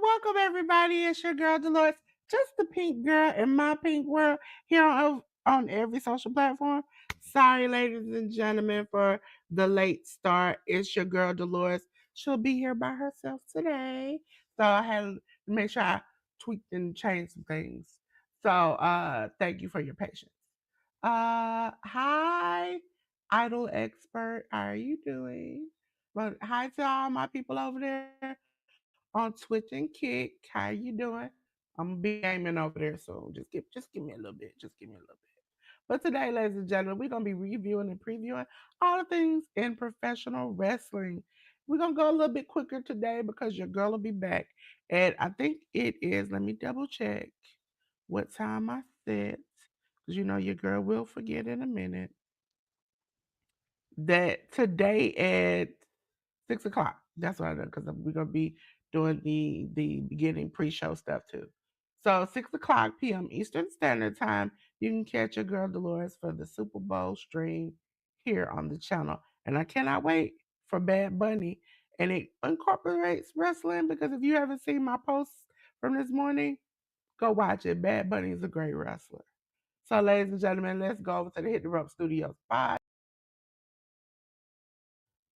Welcome, everybody. It's your girl Delores, just the pink girl in my pink world here on every social platform. Sorry, ladies and gentlemen, for the late start. It's your girl Dolores. She'll be here by herself today, so I had to make sure I tweaked and changed some things. So, thank you for your patience. Hi, idol expert. How are you doing? But hi to all my people over there on Twitch and Kick. How you doing? I'm gonna be gaming over there soon. Just give me a little bit. Just give me a little bit. But today, ladies and gentlemen, we're gonna be reviewing and previewing all the things in professional wrestling. We're gonna go a little bit quicker today because your girl will be back. And I think it is, let me double check what time I set. Because you know your girl will forget in a minute. That today at 6 o'clock. That's what I done because we're gonna be doing the beginning pre-show stuff too. So 6 o'clock p.m. Eastern Standard Time, you can catch your girl Dolores for the Super Bowl stream here on the channel. And I cannot wait for Bad Bunny. And it incorporates wrestling because if you haven't seen my posts from this morning, go watch it. Bad Bunny is a great wrestler. So, ladies and gentlemen, let's go over to the Hit the Rope Studios. Bye.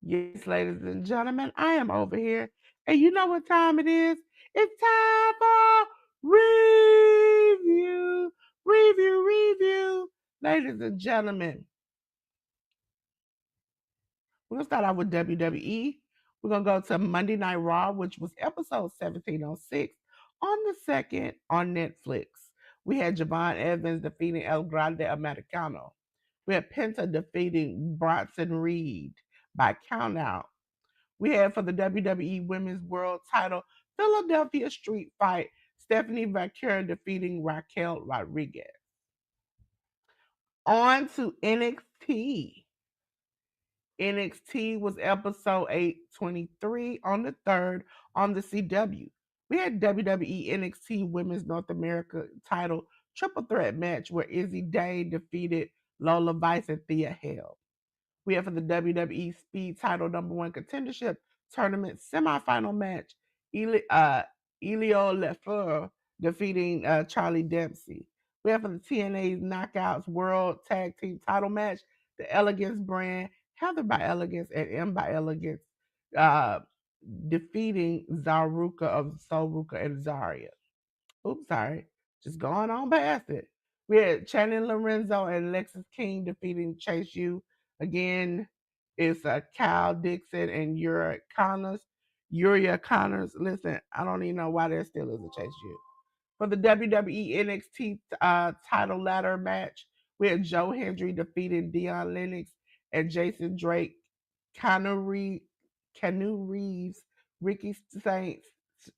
Yes, ladies and gentlemen, I am over here. And you know what time it is? It's time for review. Ladies and gentlemen, we're going to start out with WWE. We're going to go to Monday Night Raw, which was episode 1706 on the 2nd on Netflix. We had Javon Evans defeating El Grande Americano. We had Penta defeating Bronson Reed by countout. We had for the WWE Women's World Title Philadelphia Street Fight, Stephanie Vaquer defeating Raquel Rodriguez. On to NXT. NXT was episode 823 on the 3rd on the CW. We had WWE NXT Women's North America title triple threat match where Izzy Day defeated Lola Vice and Thea Hale. We have for the WWE Speed Title #1 Contendership Tournament semifinal match, Elio Lefleur defeating Charlie Dempsey. We have for the TNA's Knockouts World Tag Team Title match, the Elegance brand, Heather by Elegance and M by Elegance, uh, defeating Zaruka of Soul Ruka and Zarya. Oops, sorry. Just going on past it. We had Channing Lorenzo and Lexis King defeating Chase U. Again, it's Kyle Dixon and Uriah Connors. Listen, I don't even know why there still is a Chase U. For the WWE NXT title ladder match, we had Joe Hendry defeating Dion Lennox and Jason Drake, Canu Reeves, Ricky Saints.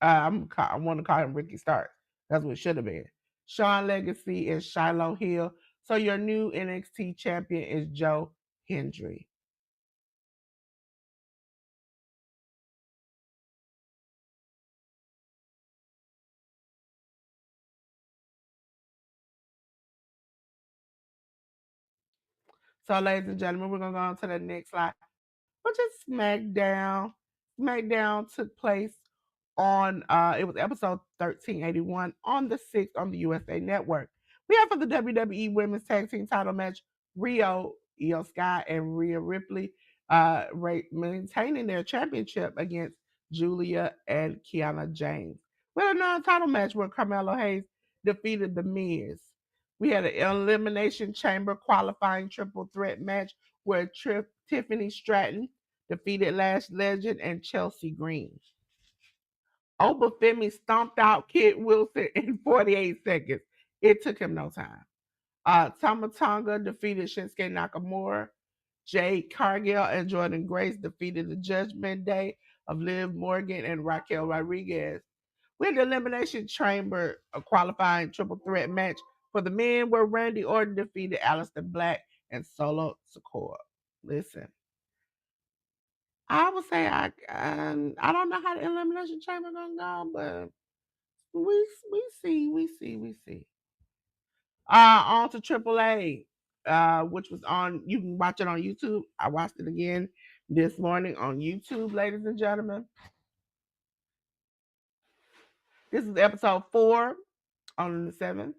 I want to call him Ricky Starks. That's what it should have been. Sean Legacy and Shiloh Hill. So your new NXT champion is Joe Hendry. So, ladies and gentlemen, we're gonna go on to the next slide, which is SmackDown. SmackDown took place on it was episode 1381 on the 6th on the USA Network. We have for the WWE Women's Tag Team title match Io Sky and Rhea Ripley maintaining their championship against Julia and Kiana James. We had another title match where Carmelo Hayes defeated The Miz. We had an Elimination Chamber qualifying triple threat match where Tiffany Stratton defeated Lash Legend and Chelsea Green. Obafemi stomped out Kid Wilson in 48 seconds. It took him no time. Tama Tonga defeated Shinsuke Nakamura. Jade Cargill and Jordan Grace defeated the Judgment Day of Liv Morgan and Raquel Rodriguez. We had the Elimination Chamber a qualifying triple threat match for the men where Randy Orton defeated Aleister Black and Solo Sikoa. Listen, I would say I don't know how the Elimination Chamber gonna go, but we see. On to AAA, which was on. You can watch it on YouTube. I watched it again this morning on YouTube, ladies and gentlemen. This is episode 4 on the 7th.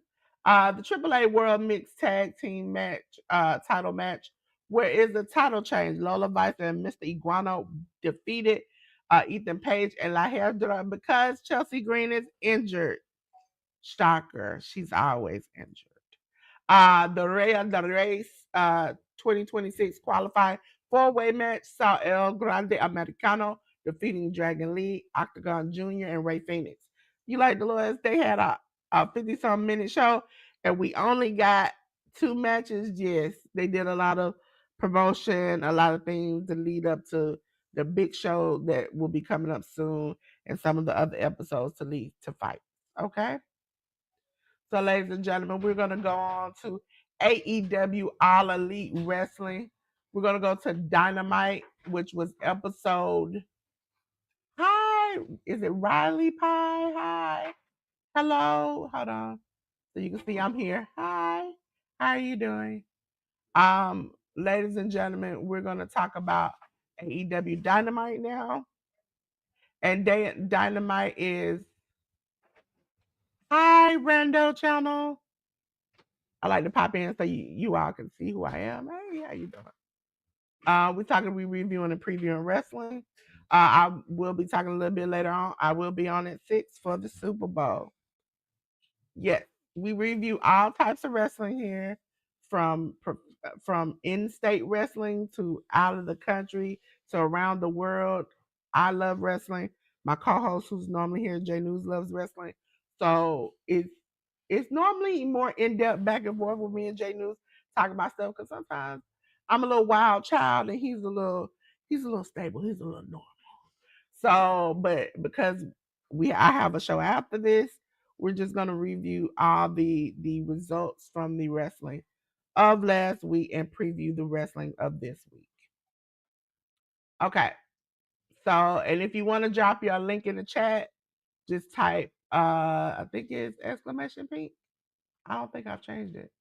The AAA World Mixed Tag Team match, title match, where is the title change? Lola Vice and Mr. Iguano defeated Ethan Page and La Herdra because Chelsea Green is injured. Shocker, she's always injured. The Rey de Race 2026 qualifying four-way match saw El Grande Americano defeating Dragon Lee, Octagon Jr., and Ray Phoenix. You like Dolores? They had a 50-some minute show, and we only got 2 matches. Yes, they did a lot of promotion, a lot of things to lead up to the big show that will be coming up soon, and some of the other episodes to lead to fight. Okay. So, ladies and gentlemen, we're going to go on to AEW All Elite Wrestling. We're going to go to Dynamite, which was episode. Hi, is it Riley Pie? Hi. Hello. Hold on. So you can see I'm here. Hi. How are you doing? Ladies and gentlemen, we're going to talk about AEW Dynamite now. And Dynamite is. Hi, Rando Channel. I like to pop in so you all can see who I am. Hey, how you doing? We reviewing and previewing wrestling. I will be talking a little bit later on. I will be on at 6 for the Super Bowl. Yes, we review all types of wrestling here, from in-state wrestling to out of the country to around the world. I love wrestling. My co-host, who's normally here, Jay News, loves wrestling. So it's normally more in depth back and forth with me and Jay News talking about stuff because sometimes I'm a little wild child and he's a little stable. He's a little normal. So, but because I have a show after this, we're just gonna review all the results from the wrestling of last week and preview the wrestling of this week. Okay. So, and if you want to drop your link in the chat, just type I think it's exclamation pink. I don't think I've changed it.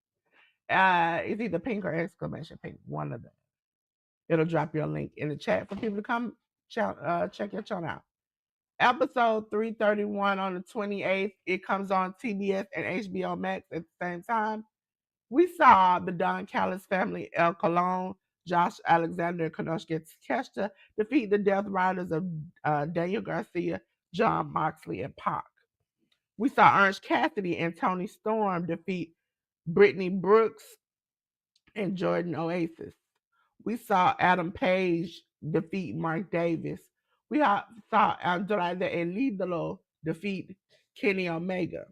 It's either pink or exclamation pink, one of them. It'll drop your link in the chat for people to come check your channel out. Episode 331 on the 28th. It comes on TBS and HBO Max at the same time. We saw the Don Callis family, El Colon, Josh Alexander, and Konosuke Takeshita defeat the Death Riders of Daniel Garcia, John Moxley, and Pac. We saw Orange Cassidy and Tony Storm defeat Brittany Brooks and Jordan Oasis. We saw Adam Page defeat Mark Davis. We saw Andrade El Idolo defeat Kenny Omega.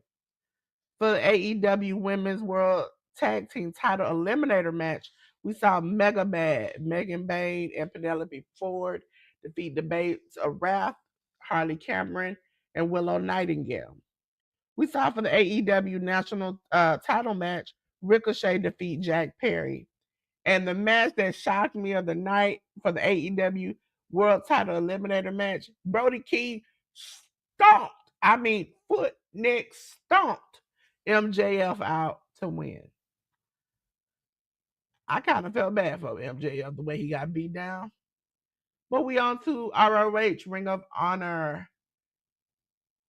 For the AEW Women's World Tag Team Title Eliminator match, we saw Mega Bad, Megan Bain, and Penelope Ford defeat the Babes of Wrath, Harley Cameron, and Willow Nightingale. We saw for the AEW National Title match, Ricochet defeat Jack Perry. And the match that shocked me of the night for the AEW World Title Eliminator match, Brody King stomped. I mean, foot, neck, stomped MJF out to win. I kind of felt bad for MJF the way he got beat down. But we on to ROH Ring of Honor.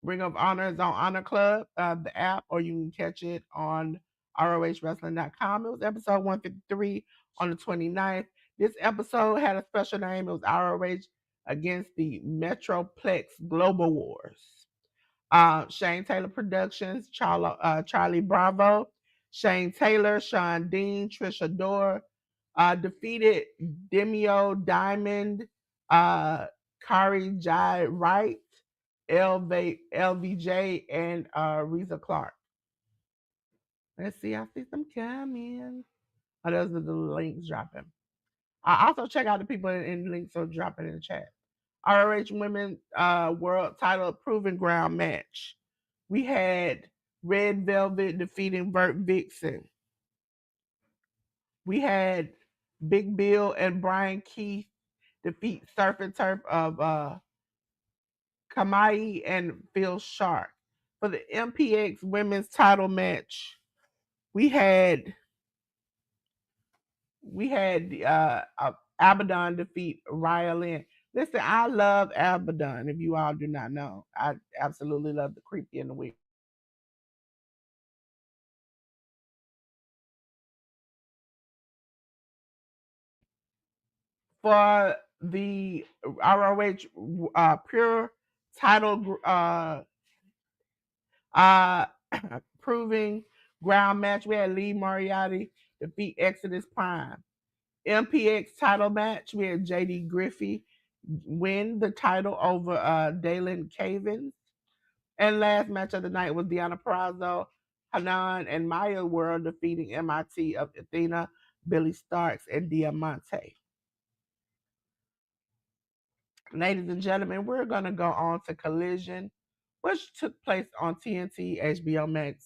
Ring of Honor is on Honor Club, the app, or you can catch it on ROHWrestling.com. It was episode 153 on the 29th. This episode had a special name. It was ROH against the Metroplex Global Wars. Shane Taylor Productions, Charlie Bravo, Shane Taylor, Sean Dean, Trisha Dore defeated Demio Diamond, Kari Jai Wright, LVJ, and Reza Clark. Let's see. I see some coming. Oh, those are the links dropping. Also check out the people in links, so drop it in the chat. ROH Women World Title Proving Ground match. We had Red Velvet defeating Vert Vixen. We had Big Bill and Brian Keith defeat Surf and Turf of Kamai and Phil Sharp. For the MPX Women's Title match, we had Abaddon defeat Raya Lynn. Listen, I love Abaddon. If you all do not know, I absolutely love the creepy and the weird. For the ROH Pure Title uh, proving ground match, we had Lee Moriarty defeat Exodus Prime. MPX title match, we had JD Griffey win the title over Dalen Cavins. And last match of the night was Deanna Purrazzo, Hanan, and Maya World defeating MIT of Athena, Billy Starks, and Diamante. Ladies and gentlemen, we're going to go on to Collision, which took place on TNT HBO Max.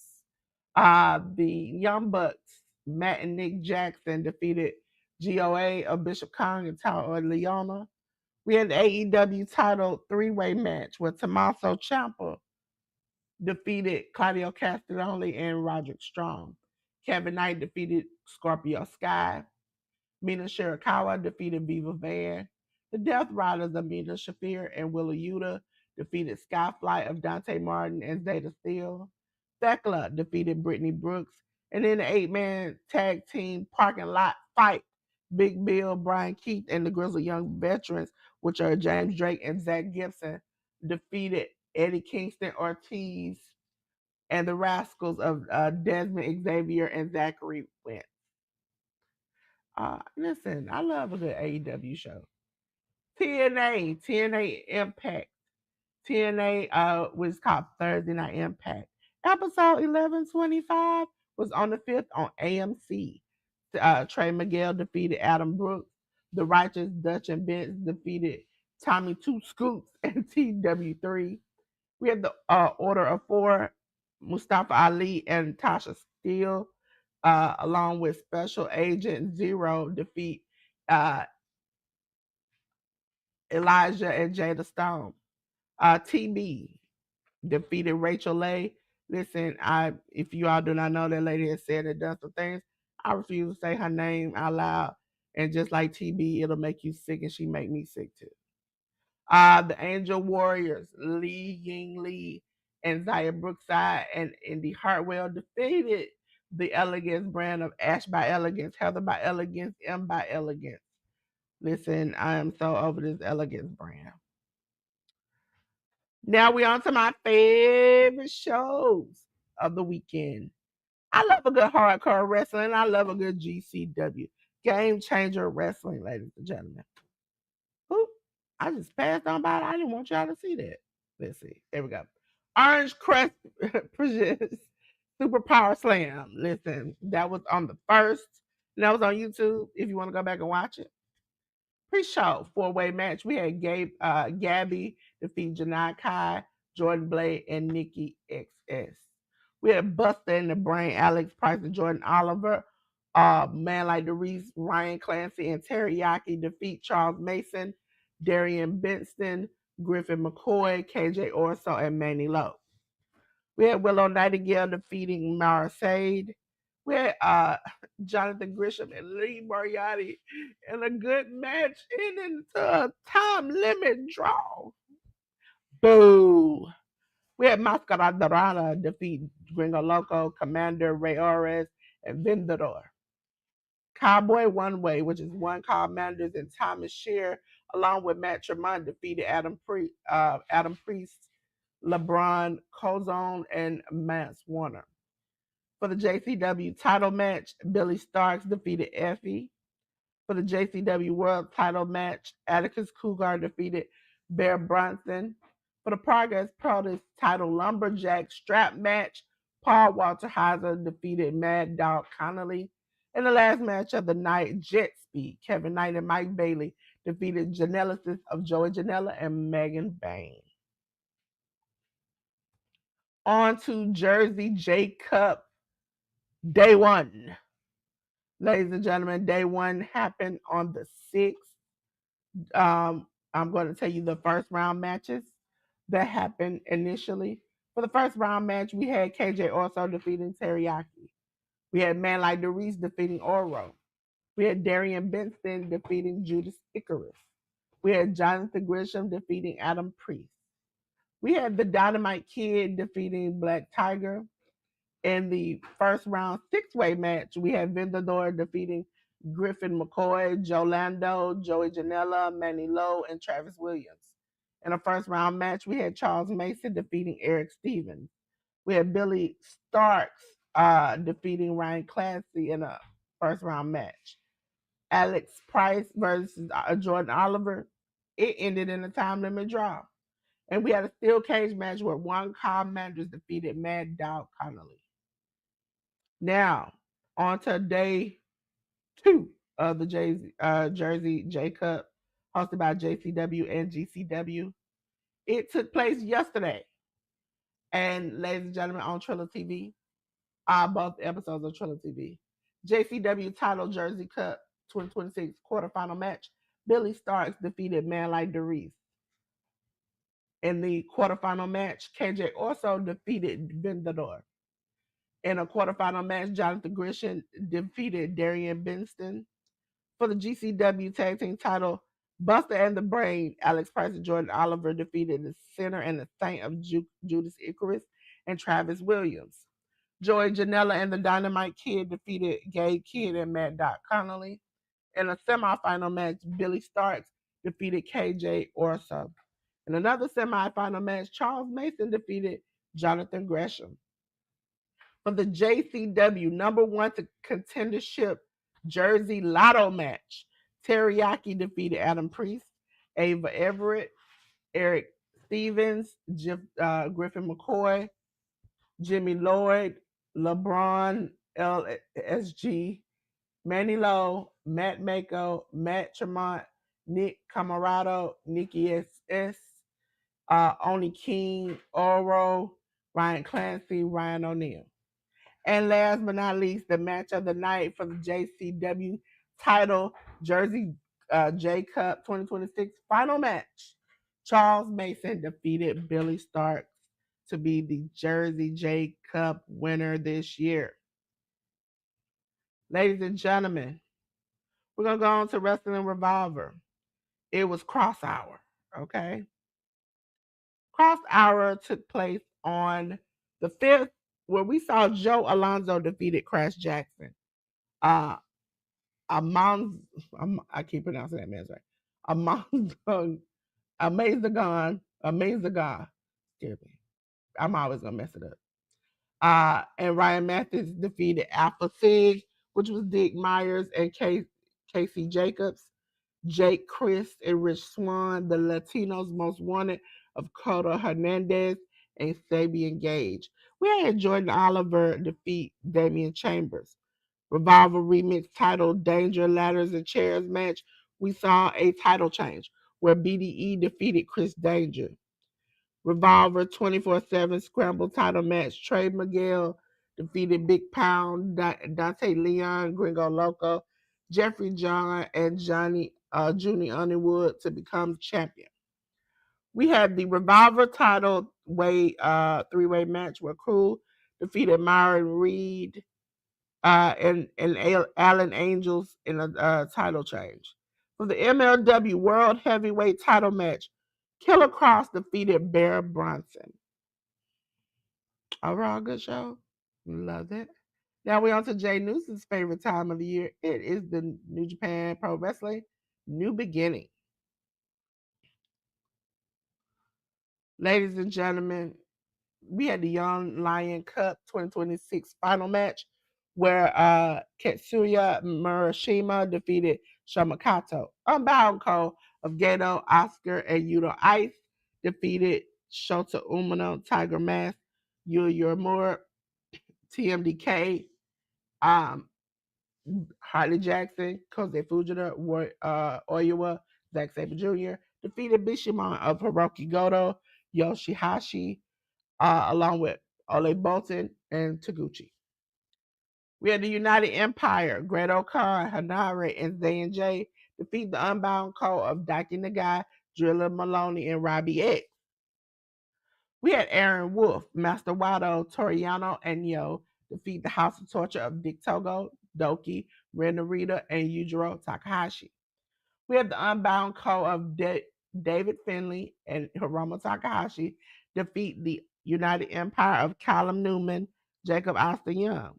The Young Bucks, Matt and Nick Jackson, defeated GOA of Bishop Kong and Tower Leona. We had the AEW title three-way match where Tommaso Ciampa defeated Claudio Castagnoli and Roderick Strong. Kevin Knight defeated Scorpio Sky. Mina Shirakawa defeated Viva Van. The Death Riders of Mina Shafir and Willa Yuta defeated Skyflight of Dante Martin and Zeta Steel. Thekla defeated Brittany Brooks. And then the 8-man tag team parking lot fight. Big Bill, Brian Keith, and the Grizzled Young Veterans, which are James Drake and Zach Gibson, defeated Eddie Kingston Ortiz and the Rascals of Desmond Xavier and Zachary Wentz. Listen, I love a good AEW show. TNA Impact. TNA was called Thursday Night Impact. Episode 1125 was on the 5th on AMC. Trey Miguel defeated Adam Brooks. The Righteous Dutch and Vince defeated Tommy Two Scoops and TW3. We had the Order of Four, Mustafa Ali and Tasha Steele, along with Special Agent Zero, defeat Elijah and Jada Stone. TB defeated Rachel Lay. Listen, if you all do not know, that lady has said and done some things. I refuse to say her name out loud. And just like TB, it'll make you sick, and she make me sick too. The Angel Warriors, Lee Ying Lee and Zaya Brookside and Indy Hartwell defeated the Elegance brand of Ash by Elegance, Heather by Elegance, M by Elegance. Listen, I am so over this Elegance brand. Now we on to my favorite shows of the weekend. I love a good hardcore wrestling. I love a good GCW. Game changer wrestling, ladies and gentlemen. Oop, I just passed on by it. I didn't want y'all to see that. Let's see. There we go. Orange Crest presents Super Power Slam. Listen, that was on the 1st. And that was on YouTube if you want to go back and watch it. Pre-show 4-way match. We had Gabby defeat Janai Kai, Jordan Blade, and Nikki XS. We had Buster in the Brain, Alex Price, and Jordan Oliver. Man Like the Reese, Ryan Clancy, and Teriyaki defeat Charles Mason, Darian Benston, Griffin McCoy, KJ Orso, and Manny Lowe. We had Willow Nightingale defeating Mara Sade. We had Jonathan Grisham and Lee Moriarty in a good match ending to a time limit draw. Boo. We had Mascara Dorada defeat Gringo Loco, Commander Ray Ores, and Vendedor. Cowboy One Way, which is one called Manders and Thomas Shear, along with Matt Tremont, defeated Adam Priest, LeBron Cozone, and Mance Warner. For the JCW title match, Billy Starks defeated Effie. For the JCW World title match, Atticus Cougar defeated Bear Bronson. For the Progress Pro title Lumberjack strap match, Paul Walter Heiser defeated Mad Dog Connolly. In the last match of the night, Jet defeat. Kevin Knight and Mike Bailey defeated Janelisis of Joey Janela and Megan Bain. On to Jersey J Cup Day 1. Ladies and gentlemen, Day 1 happened on the 6th. I'm going to tell you the first round matches that happened initially. For the first round match, we had KJ Orso defeating Teriyaki. We had Man Like DeReese defeating Oro. We had Darian Benson defeating Judas Icarus. We had Jonathan Grisham defeating Adam Priest. We had the Dynamite Kid defeating Black Tiger. In the first round six-way match, we had Vendador defeating Griffin McCoy, Joe Lando, Joey Janela, Manny Lowe, and Travis Williams. In a first round match, we had Charles Mason defeating Eric Stevens. We had Billy Starks defeating Ryan Clancy in a first round match. Alex Price versus Jordan Oliver. It ended in a time limit draw. And we had a steel cage match where Juan Kyle Manders defeated Mad Dog Connolly. Now, on to day 2 of the Jersey J Cup, hosted by JCW and GCW. It took place yesterday. And ladies and gentlemen, on Triller TV, both episodes of Triller TV. JCW title Jersey Cup 2026 quarterfinal match. Billy Starks defeated Man Like DeReese. In the quarterfinal match, KJ also defeated Vendador. In a quarterfinal match, Jonathan Grisham defeated Darian Benston. For the GCW tag team title, Buster and the Brain, Alex Price and Jordan Oliver defeated the Sinner and the Saint of Judas Icarus and Travis Williams. Joey Janela and the Dynamite Kid defeated Gabe Kidd and Matt Doc Connolly. In a semifinal match, Billy Starks defeated KJ Orso. In another semifinal match, Charles Mason defeated Jonathan Gresham. For the JCW number 1 contendership Jersey Lotto match, Teriyaki defeated Adam Priest, Ava Everett, Eric Stevens, Griffin McCoy, Jimmy Lloyd, LeBron LSG, Manny Lowe, Matt Mako, Matt Tremont, Nick Camarado, Nikki SS, Oni King, Oro, Ryan Clancy, Ryan O'Neal. And last but not least, the match of the night for the JCW title, Jersey J Cup 2026 final match. Charles Mason defeated Billy Starks to be the Jersey J Cup winner this year. Ladies and gentlemen, we're going to go on to Wrestling Revolver. It was Cross Hour, okay? Cross Hour took place on the 5th, where we saw Joe Alonzo defeated Crash Jackson. I keep pronouncing that man's right. Amazagon. Excuse me. I'm always gonna mess it up. And Ryan Matthews defeated Alpha Sig, which was Dick Myers and Casey Jacobs. Jake Chris and Rich Swan, the Latinos Most Wanted of Cota Hernandez and Sabian Gage. We had Jordan Oliver defeat Damian Chambers. Revival remix titled Danger Ladders and Chairs match, we saw a title change where BDE defeated Chris Danger. Revolver 24/7 scramble title match, Trey Miguel defeated Big Pound, Dante Leon, Gringo Loco, Jeffrey John, and Johnny Underwood to become champion. We had the Revolver title three-way match where Crew defeated Myron Reed and Allen Angels in a title change. For the MLW World Heavyweight title match, Killer Cross defeated Bear Bronson. Overall, good show. Loved it. Now we're on to Jay Newsom's favorite time of the year. It is the New Japan Pro Wrestling New Beginning. Ladies and gentlemen, we had the Young Lion Cup 2026 final match where Ketsuya Murashima defeated Shamakato. Unbound Cole of Gato, Oscar, and Yuto Ice defeated Shota Umino, Tiger Mask, Yuya Uemura, TMDK, Hartley Jackson, Kose Fujita, Oiwa, Zack Sabre Jr. defeated Bishamon of Hiroki Goto, Yoshihashi, along with Ole Bolton and Taguchi. We had the United Empire, Great Khan, Hanare, and J defeat the Unbound Co. of Daiki Nagai, Drilla Maloney, and Robbie X. We had Aaron Wolf, Master Wado, Toriano, and Yo defeat the House of Torture of Dick Togo, Doki, Ren Narita, and Yujiro Takahashi. We had the Unbound Co. of David Finley and Hiromu Takahashi defeat the United Empire of Callum Newman, Jacob Austin Young.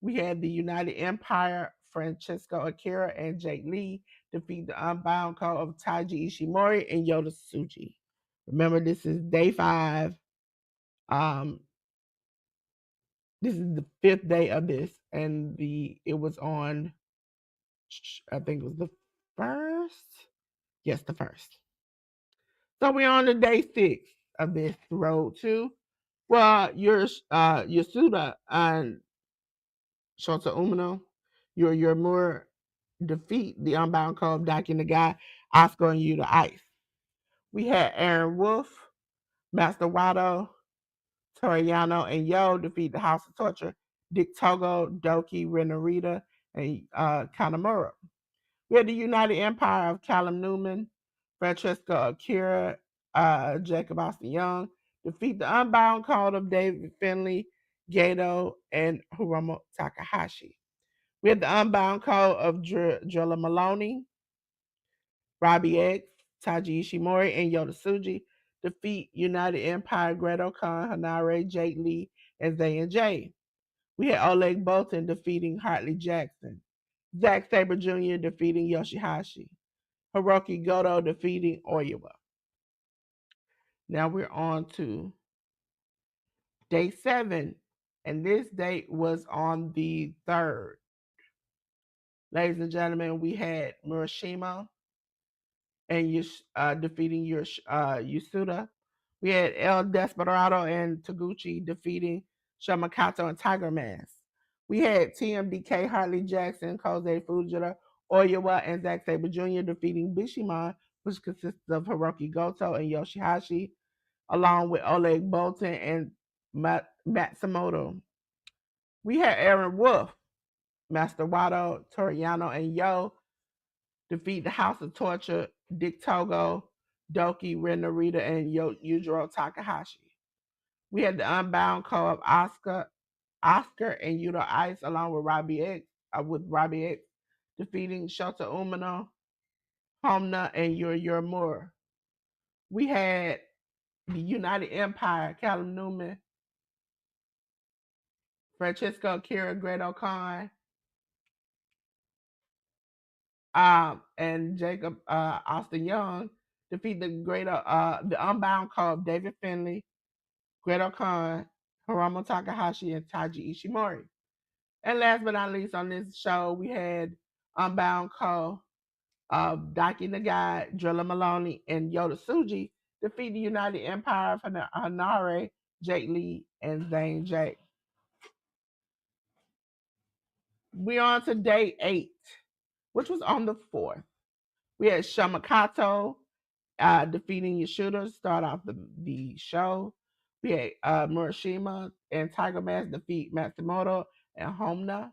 We had the United Empire, Francesco Akira and Jake Lee defeat the Unbound Co. of Taiji Ishimori and Yota Tsuji. Remember, this is day 5. Um, this is the 5th day of this, and it was on, I think it was the 1st. Yes, the 1st. So we're on to day 6 of this road too. Well, Yasuda and Shota Umino, your more defeat the Unbound Co. of Daki Nagai, Oscar and Yuta Ice. We had Aaron Wolf, Master Wado, Toriano, and Yo defeat the House of Torture, Dick Togo, Doki, Renarita, and Kanamura. We had the United Empire of Callum Newman, Francesco Akira, Jacob Austin Young defeat the Unbound Co. of David Finley, Gato, and Hiromu Takahashi. We had the Unbound Co. of Drilla Maloney, Robbie X, Taji Ishimori, and Yota Tsuji defeat United Empire, Great Khan, Hanare, Jake Lee, and J. We had Oleg Bolton defeating Hartley Jackson, Zack Sabre Jr. defeating Yoshihashi, Hiroki Goto defeating Oiwa. Now we're on to day 7, and this date was on the 3rd. Ladies and gentlemen, we had Murashima and defeating Yasuda. We had El Desperado and Taguchi defeating Shamakato and Tiger Mask. We had TMDK, Hartley Jackson, Kose Fujita, Oiwa, and Zack Sabre Jr. defeating Bishamon, which consists of Hiroki Goto and Yoshihashi, along with Oleg Bolton and Matsumoto. We had Aaron Wolf, Master Wado, Toriano, and Yo defeat the House of Torture, Dick Togo, Doki, Ren Narita, and Yujiro Takahashi. We had the Unbound Co. of Oscar and Yudo Ice, along with Robbie X, defeating Shota Umino, Homna, and Yuri Moore. We had the United Empire, Callum Newman, Francesco Akira, Great Khan, and Jacob Austin Young defeat the Unbound Co. of David Finley, Great Khan, Hiromu Takahashi, and Taiji Ishimori. And last but not least on this show, we had Unbound Co. of Daiki Nagai, Drilla Maloney, and Yota Tsuji defeat the United Empire of Hanare, Jake Lee, and Zane J. We on to day 8, which was on the 4th. We had Shamakato defeating Yashuda, start off the show. We had Murashima and Tiger Mask defeat Matsumoto and Homna.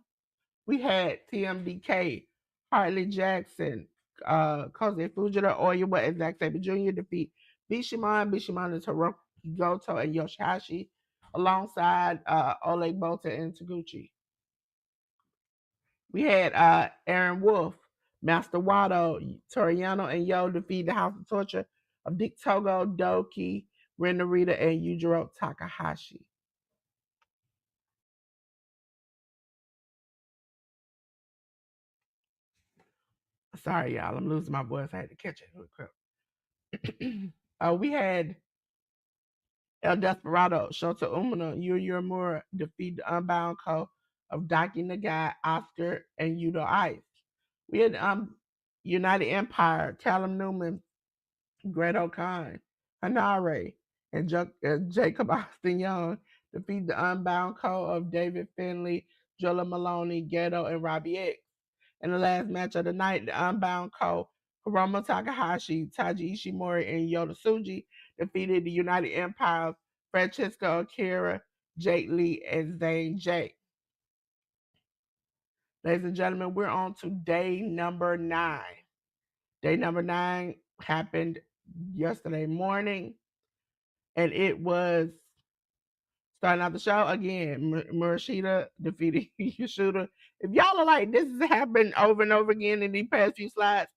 We had TMDK, Hartley Jackson, Kose Fujita, Oiwa, and Zack Sabre Jr. defeat Bishamon. Bishamon is Hiroki Goto and Yoshihashi, alongside Oleg Bolton and Taguchi. We had Aaron Wolf, Master Wado, Toriano, and Yo defeat the House of Torture of Dick Togo, Doki, Ren Narita, and Yujiro Takahashi. Sorry, y'all. I'm losing my voice. I had to catch it real quick. We had El Desperado, Shota Umino, Yuri Moore defeat the Unbound Co. of Daiki Nagai, Oscar, and Yudo Ice. We had United Empire, Callum Newman, Great Khan, Hanare, and Jacob Austin Young defeat the Unbound Co. of David Finley, Drilla Maloney, Ghetto, and Robbie X. In the last match of the night, the Unbound Co. Hiromu Takahashi, Taiji Ishimori, and Yota Tsuji defeated the United Empire, Francesco Akira, Jake Lee, and Zane J. Ladies and gentlemen, we're on to day number 9. Day number 9 happened yesterday morning, and it was starting out the show again. Murashita defeated Yashuda. If y'all are like, this has happened over and over again in these past few slides,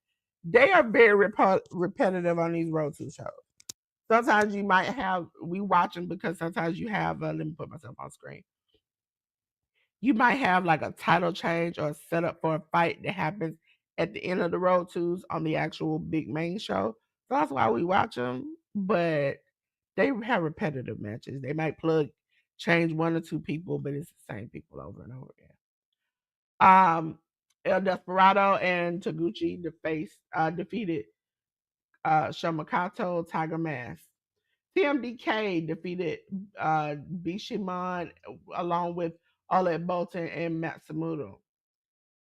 they are very repetitive on these Road to shows. Sometimes you might have, we watch them because sometimes you have, let me put myself on screen. You might have like a title change or a setup for a fight that happens at the end of the Road Twos on the actual big main show. So that's why we watch them. But they have repetitive matches. They might change one or two people, but it's the same people over and over again. El Desperado and Taguchi defeated Shamakato, Tiger Mask. TMDK defeated Bishamon along with Oleg Bolton and Matsumoto.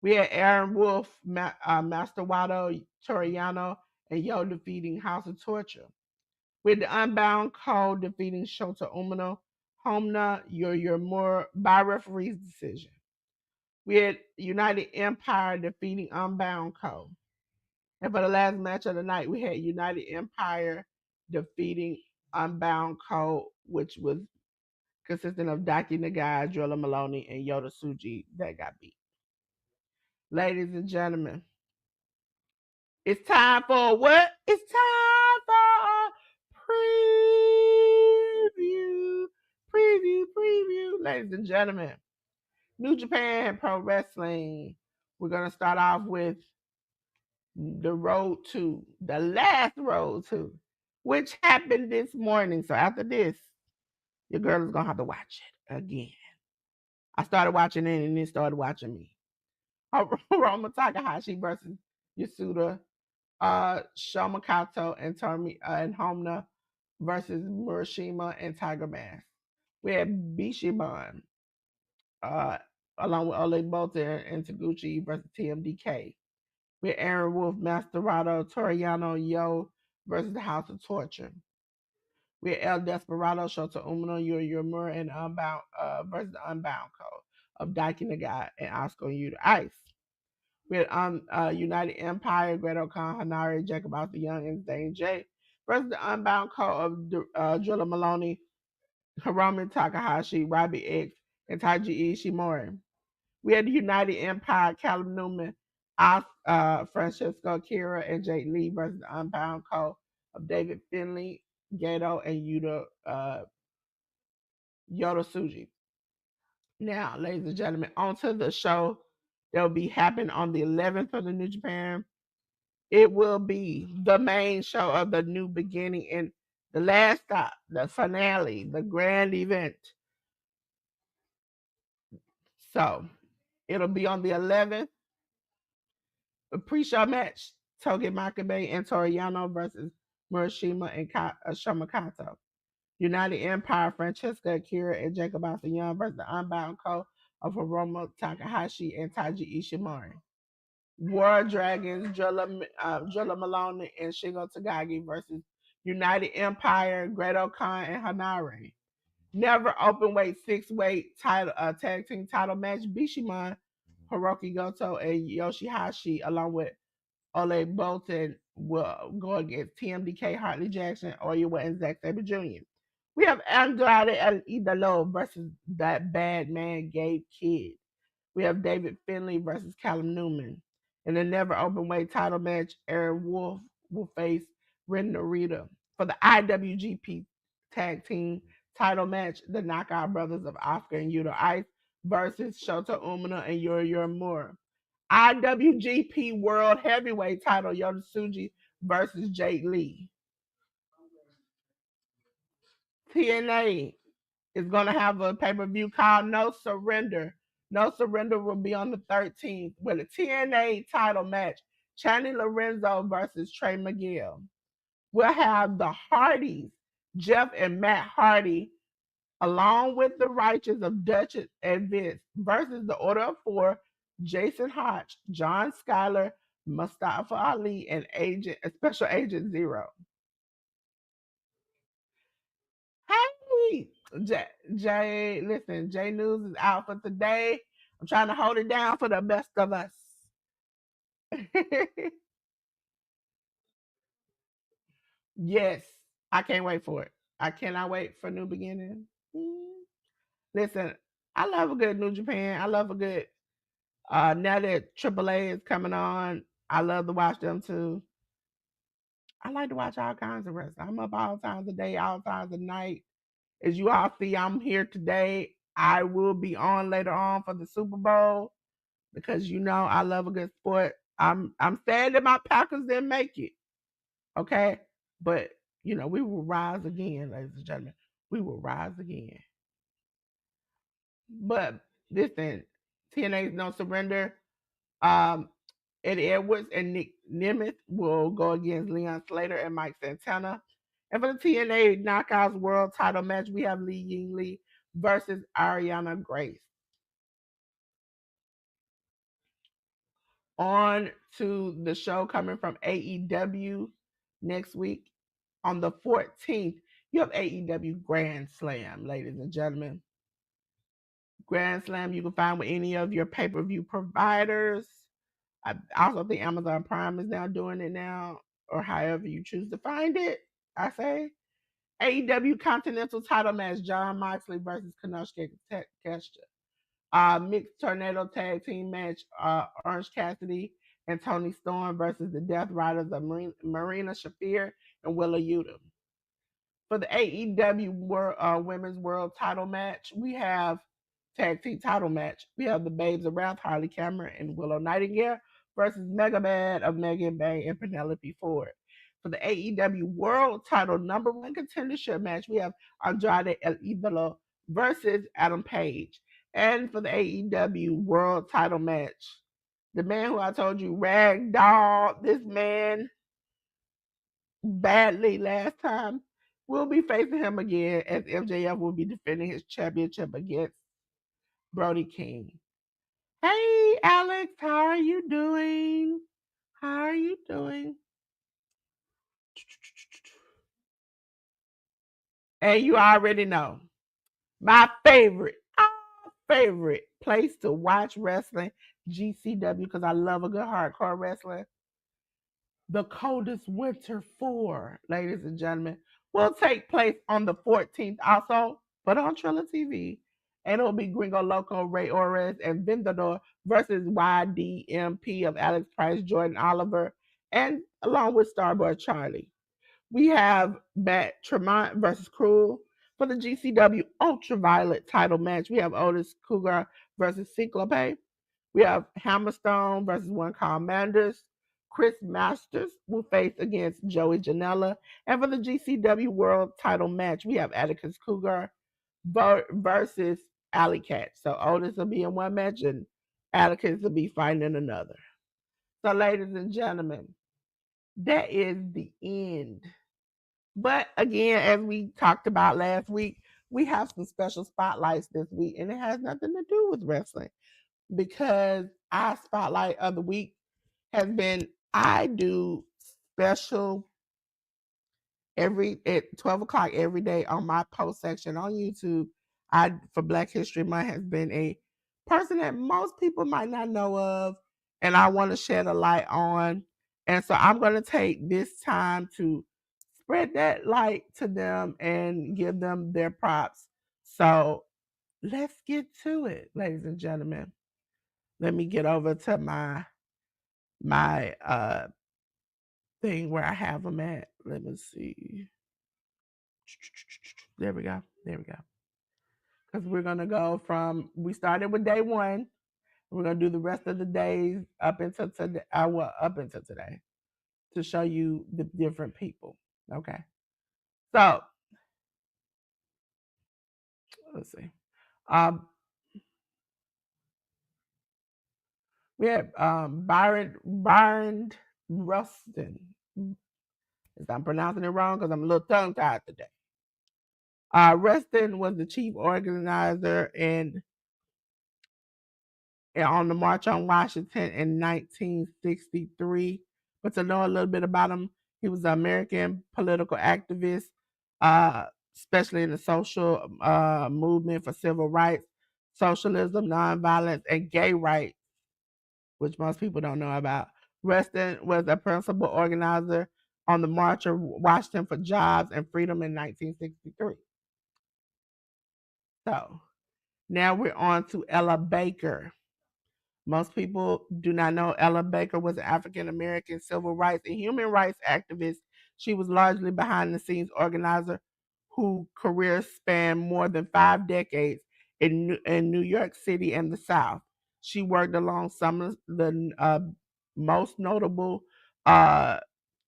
We had Aaron Wolf, Master Wado, Toriano, and Yo defeating House of Torture. With the Unbound Code defeating Shota Umino, Homna, your more by referee's decision. We had United Empire defeating Unbound Code. And for the last match of the night, we had United Empire defeating Unbound Code, which was consisting of Daki Nagai, Drilla Maloney, and Yota Tsuji that got beat. Ladies and gentlemen, it's time for what? It's time for a preview. Ladies and gentlemen, New Japan Pro Wrestling. We're going to start off with the last Road to, which happened this morning. So after this, your girl is going to have to watch it again. I started watching it and then started watching me. Roma Takahashi versus Yasuda. Shamakato and Homna versus Murashima and Tiger Mask. We had Bishamon along with Ole Bolton and Taguchi versus TMDK. We had Aaron Wolf, Mascherano, Toriano, Yo versus the House of Torture. We had El Desperado, Shota Umino, Yuri and Unbound versus the Unbound Code of Daiki Nagai and Oscar Yuta Ice. We had United Empire, Great Khan, Hanare, Jacob Alpha Young, and Zane J versus the Unbound Code of Drilla Maloney, Hiromu Takahashi, Robbie X, and Taiji Ishimori. We had the United Empire, Callum Newman, Francesco Akira, and Jake Lee versus the Unbound Code of David Finley, Gato, and Yota Tsuji. Now, ladies and gentlemen, on to the show that will be happening on the 11th of the New Japan. It will be the main show of the new beginning and the last stop, the finale, the grand event. So it'll be on the 11th. A pre-show match, Togi Makabe and Toriano versus Murashima and Shamakato. United Empire, Francesca Akira and Jacob Alpha Young versus the Unbound Code of Hiromu Takahashi and Taiji Ishimori. War Dragons, Drilla Malone and Shingo Takagi versus United Empire, Great Khan and Hanare. Never open weight 6-weight title tag team title match. Bishamon, Hiroki Goto, and Yoshihashi, along with Ole Bolton, will go against TMDK, Hartley Jackson, Oyawa, and Zack Sabre Jr. We have Andrade El Idolo versus that bad man Gabe Kidd. We have David Finley versus Callum Newman. In the never open weight title match, Aaron Wolf will face Ren Narita. For the IWGP Tag Team title match, the Knockout Brothers of Oscar and Yuta Ice versus Shota Umino and Yuri Uemura. IWGP World Heavyweight title, Yota Tsuji versus Jake Lee. TNA is going to have a pay-per-view called No Surrender. No Surrender will be on the 13th with a TNA title match, Channy Lorenzo versus Trey Miguel. We'll have the Hardys, Jeff and Matt Hardy, Along with the Righteous of Duchess and Vince versus the Order of Four, Jason Hodge, John Schuyler, Mustafa Ali, and Special Agent Zero. Hey, listen, J News is out for today. I'm trying to hold it down for the best of us. Yes, I can't wait for it. I cannot wait for New Beginning. Mm. Listen, I love a good New Japan. I love a good now that AAA is coming on. I love to watch them too. I like to watch all kinds of wrestling. I'm up all times of day, all times of night. As you all see, I'm here today. I will be on later on for the Super Bowl because you know I love a good sport. I'm sad that my Packers didn't make it. Okay. But you know, we will rise again, ladies and gentlemen. We will rise again. But listen, TNA's No Surrender. Um, Eddie Edwards and Nick Nemeth will go against Leon Slater and Mike Santana. And for the TNA Knockouts World Title match, we have Lee Yingli versus Ariana Grace. On to the show coming from AEW next week. On the 14th, you have AEW Grand Slam, ladies and gentlemen. Grand Slam you can find with any of your pay-per-view providers. I also think Amazon Prime is now doing it now, or however you choose to find it. I say AEW Continental Title match: John Moxley versus Konosuke Takeshita. Mixed Tornado Tag Team match: Orange Cassidy and Tony Storm versus the Death Riders of Marina Shafir and Willa Yuta. For the AEW Women's World Title match, we have tag team title match. We have the Babes of Wrath, Harley Cameron and Willow Nightingale versus Mega Bad of Megan Bay and Penelope Ford. For the AEW World Title number one contendership match, we have Andrade El Idolo versus Adam Page. And for the AEW World Title match, the man who I told you ragdolled this man badly last time, we'll be facing him again as MJF will be defending his championship against Brody King. Hey, Alex, how are you doing? How are you doing? And you already know my favorite place to watch wrestling, GCW, because I love a good hardcore wrestling. The Coldest Winter 4, ladies and gentlemen, will take place on the 14th also, but on Trilla TV. And it'll be Gringo Loco, Ray Ores, and Vendador versus YDMP of Alex Price, Jordan Oliver, and along with Starboy Charlie. We have Matt Tremont versus Cruel for the GCW Ultraviolet title match. We have Otis Cougar versus Cyclope. We have Hammerstone versus one called Manders. Chris Masters will face against Joey Janela. And for the GCW World title match, we have Atticus Cougar versus Alley Cat. So Otis will be in one match and Atticus will be fighting in another. So, ladies and gentlemen, that is the end. But again, as we talked about last week, we have some special spotlights this week, and it has nothing to do with wrestling because our spotlight of the week has been I do special every at 12 o'clock every day on my post section on YouTube. I for Black History Month has been a person that most people might not know of, and I want to shed a light on. And so I'm going to take this time to spread that light to them and give them their props. So let's get to it, ladies and gentlemen. Let me get over to my thing where I have them at. Let me see. There we go. There we go. Because we're gonna go from we started with day one. We're gonna do the rest of the days up until today. Up until today to show you the different people. Okay. So let's see. Um, we have Byron Rustin. If I'm pronouncing it wrong, because I'm a little tongue tied today. Reston was the chief organizer and on the March on Washington in 1963. But to know a little bit about him, he was an American political activist, uh, especially in the social movement for civil rights, socialism, nonviolence, and gay rights, which most people don't know about. Reston was a principal organizer on the March of Washington for Jobs and Freedom in 1963. So now we're on to Ella Baker. Most people do not know Ella Baker was an African American civil rights and human rights activist. She was largely behind the scenes organizer whose career spanned more than 5 decades in New York City and the South. She worked along some of the most notable uh,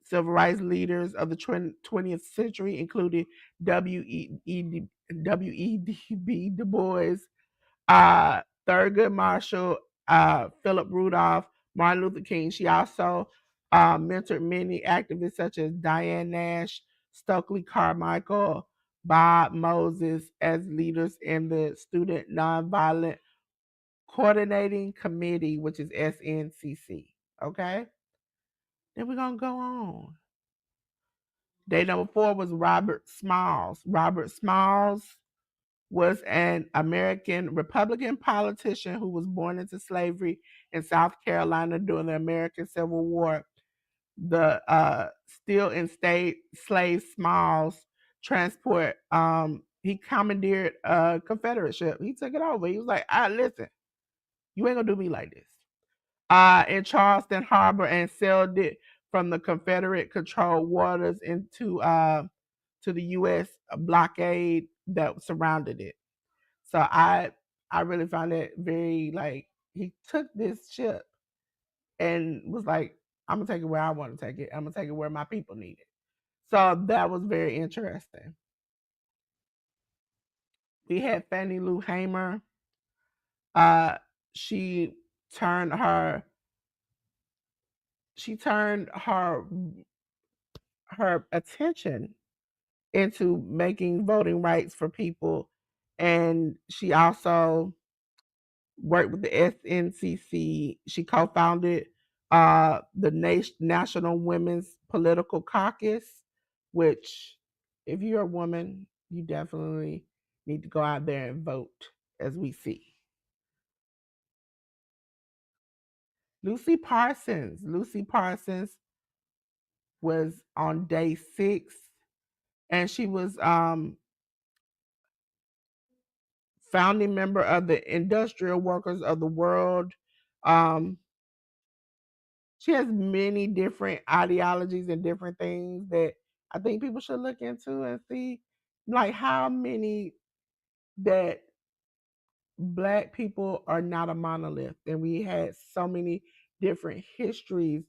civil rights leaders of the 20th century, including W.E.B. Du Bois, Thurgood Marshall, Philip Rudolph, Martin Luther King. She also mentored many activists such as Diane Nash, Stokely Carmichael, Bob Moses as leaders in the Student Nonviolent Coordinating Committee, which is SNCC. Okay? Then we're going to go on. Day number 4 was Robert Smalls. Robert Smalls was an American Republican politician who was born into slavery in South Carolina during the American Civil War. The still enslaved Smalls transport, he commandeered a Confederate ship. He took it over. He was like, listen, you ain't gonna do me like this. In Charleston Harbor and sailed it from the Confederate controlled waters into to the U.S. blockade that surrounded it. So I really found it very like he took this ship and was like, I'm gonna take it where I want to take it. I'm gonna take it where my people need it. So that was very interesting. We had Fannie Lou Hamer. Uh, she turned her she turned her attention into making voting rights for people, and she also worked with the SNCC. She co-founded the National Women's Political Caucus, which, if you're a woman, you definitely need to go out there and vote, as we see. Lucy Parsons. Lucy Parsons was on day 6, and she was founding member of the Industrial Workers of the World. Um, she has many different ideologies and different things that I think people should look into and see, like how many that black people are not a monolith, and we had so many different histories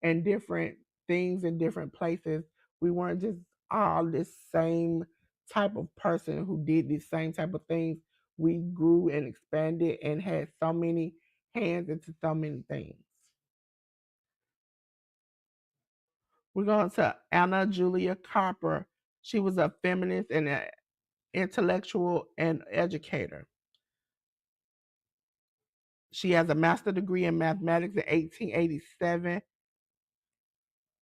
and different things in different places. We weren't just all this same type of person who did these same type of things. We grew and expanded and had so many hands into so many things. We're going to Anna Julia Copper. She was a feminist and an intellectual and educator. She has a master's degree in mathematics in 1887.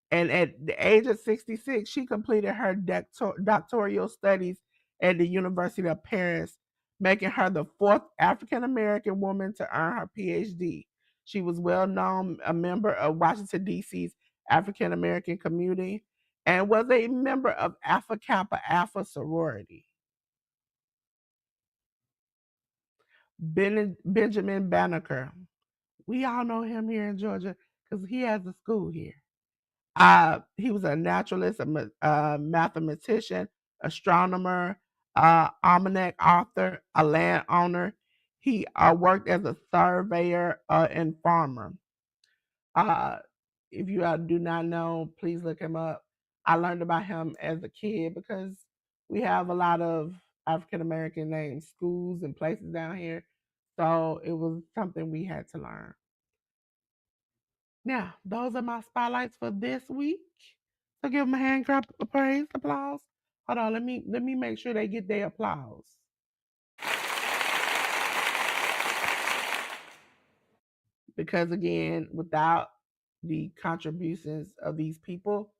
And at the age of 66, she completed her doctoral studies at the University of Paris, making her the 4th African American woman to earn her PhD. She was well known, a member of Washington, D.C.'s African American community, and was a member of Alpha Kappa Alpha sorority. Benjamin Banneker. We all know him here in Georgia because he has a school here. He was a naturalist, a mathematician, astronomer, almanac author, a landowner. He worked as a surveyor and farmer. Uh, if you do not know, please look him up. I learned about him as a kid because we have a lot of African American named schools and places down here. So it was something we had to learn. Now, those are my spotlights for this week. So give them a hand clap of praise, applause. Hold on, let me make sure they get their applause. Because again, without the contributions of these people,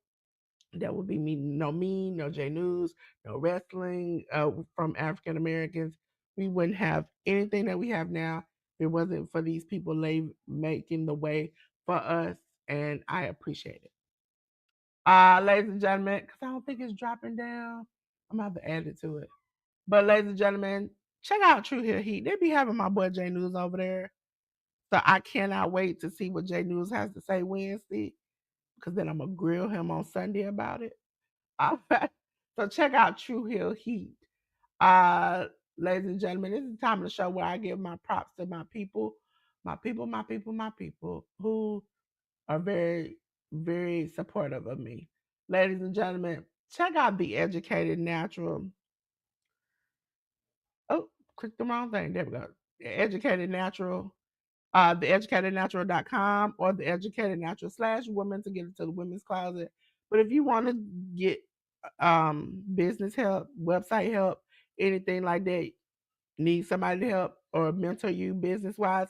that would be me, no J News, no wrestling from African Americans. We wouldn't have anything that we have now if it wasn't for these people making the way for us, and I appreciate it. Ladies and gentlemen, because I don't think it's dropping down, I'm gonna have to add it to it. But ladies and gentlemen, check out True Hill Heat. They be having my boy J News over there. So I cannot wait to see what J News has to say Wednesday, because then I'm gonna grill him on Sunday about it. So check out True Hill Heat. Uh, Ladies and gentlemen, this is the time of the show where I give my props to my people, my people who are very, very supportive of me. Ladies and gentlemen, check out the Educated Natural. Oh, click the wrong thing. There we go. The Educated Natural, theeducatednatural.com or the Educated Natural / women to get into the women's closet. But if you want to get business help, website help, anything like that, need somebody to help or mentor you business wise,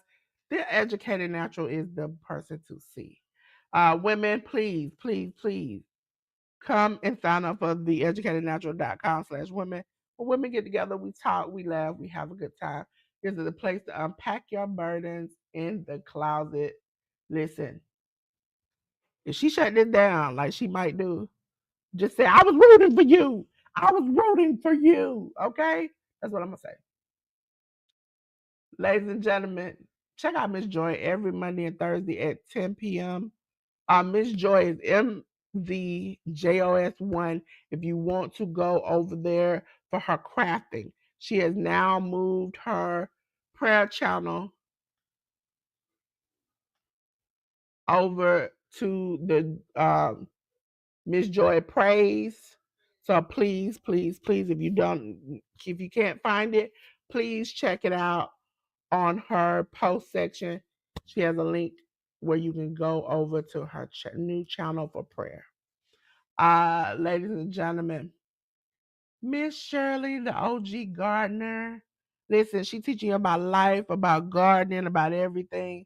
the Educated Natural is the person to see. Women, please, please, please come and sign up for the educatednatural.com / women. When women get together, we talk, we laugh, we have a good time. This is a place to unpack your burdens in the closet. Listen, if she shut this down like she might do, just say, I was rooting for you. I was rooting for you. Okay? That's what I'm going to say. Ladies and gentlemen, check out Miss Joy every Monday and Thursday at 10 p.m. Miss Joy is MVJOS1 if you want to go over there for her crafting. She has now moved her prayer channel over to the Miss Joy Praise. So please, please, please, if you can't find it, please check it out on her post section. She has a link where you can go over to her new channel for prayer. Ladies and gentlemen, Miss Shirley, the OG gardener. Listen, she teaching you about life, about gardening, about everything.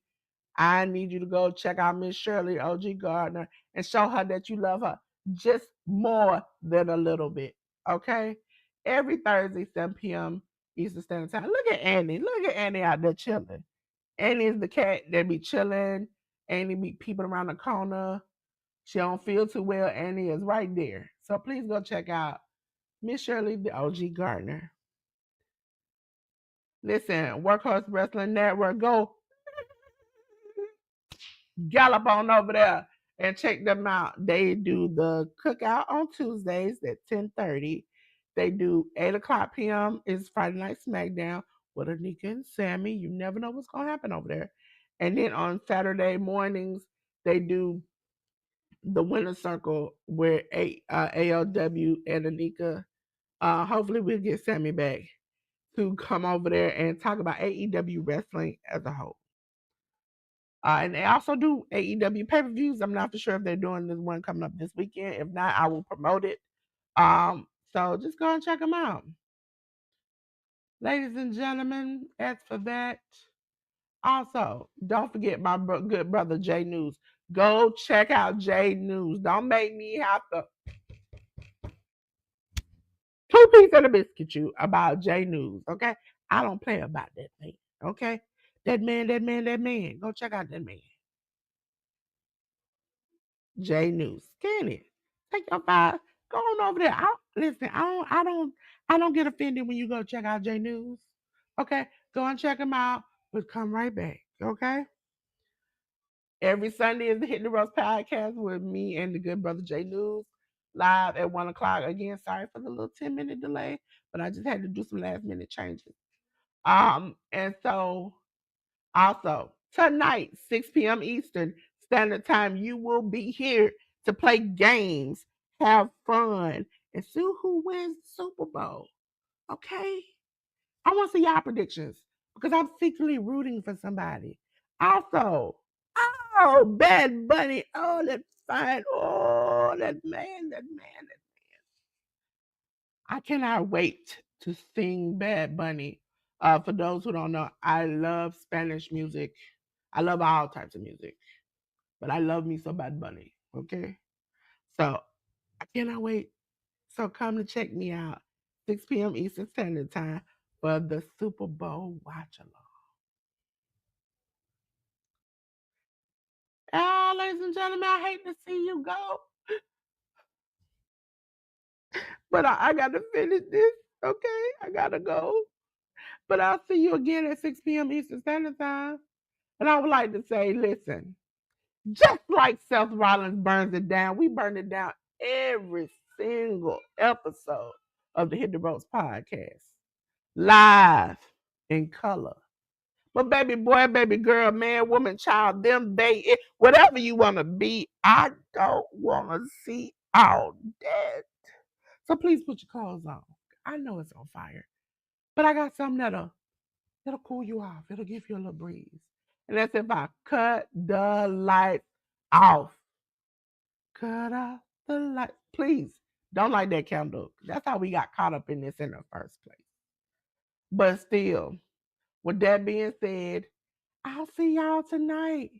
I need you to go check out Miss Shirley, OG Gardner, and show her that you love her just more than a little bit. Okay? Every Thursday, 7 p.m. Eastern Standard Time. Look at Annie. Look at Annie out there chilling. Annie is the cat that be chilling. Annie be peeping around the corner. She don't feel too well. Annie is right there. So please go check out Miss Shirley, the OG Gardner. Listen, Workhorse Wrestling Network, go gallop on over there and check them out. They do the cookout on Tuesdays at 10:30. They do 8 o'clock p.m. is Friday Night SmackDown with Anika and Sammy. You never know what's gonna happen over there. And then on Saturday mornings, they do the Winner's Circle where ALW and Anika. Hopefully we'll get Sammy back to come over there and talk about AEW wrestling as a whole. And they also do AEW pay per views. I'm not for sure if they're doing this one coming up this weekend. If not, I will promote it. So just go and check them out. Ladies and gentlemen, as for that, also don't forget my good brother J News. Go check out J News. Don't make me have to two-piece and a biscuit you about J News. Okay, I don't play about that thing. Okay, that man, that man, that man. Go check out that man. J News. Scan it. Take your file. Go on over there. Listen. I don't get offended when you go check out J News. Okay, go and check them out, but come right back. Okay. Every Sunday is the Hit the Roast podcast with me and the good brother J News live at 1 o'clock. Again, sorry for the little 10-minute delay, but I just had to do some last minute changes. And so also, tonight, 6 p.m. Eastern Standard Time, you will be here to play games, have fun, and see who wins the Super Bowl. Okay? I want to see y'all predictions because I'm secretly rooting for somebody. Also, oh, Bad Bunny. Oh, that fine. Oh, that man, that man, I cannot wait to sing Bad Bunny. For those who don't know, I love Spanish music. I love all types of music, but I love me some Bad Bunny. Okay, so I cannot wait. So come to check me out, 6 p.m. Eastern Standard Time for the Super Bowl watch along. Ah, ladies and gentlemen, I hate to see you go, but I got to finish this. Okay, I gotta go. But I'll see you again at 6 p.m. Eastern Standard Time. And I would like to say, listen, just like Seth Rollins burns it down, we burn it down every single episode of the Hit the Ropes podcast, live in color. But baby boy, baby girl, man, woman, child, them, they, it, whatever you want to be, I don't want to see all that. So please put your clothes on. I know it's on fire, but I got something that'll cool you off. It'll give you a little breeze. And that's if I cut the lights off. Cut off the light. Please don't light that candle. That's how we got caught up in this in the first place. But still, with that being said, I'll see y'all tonight.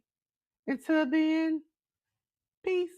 Until then, peace.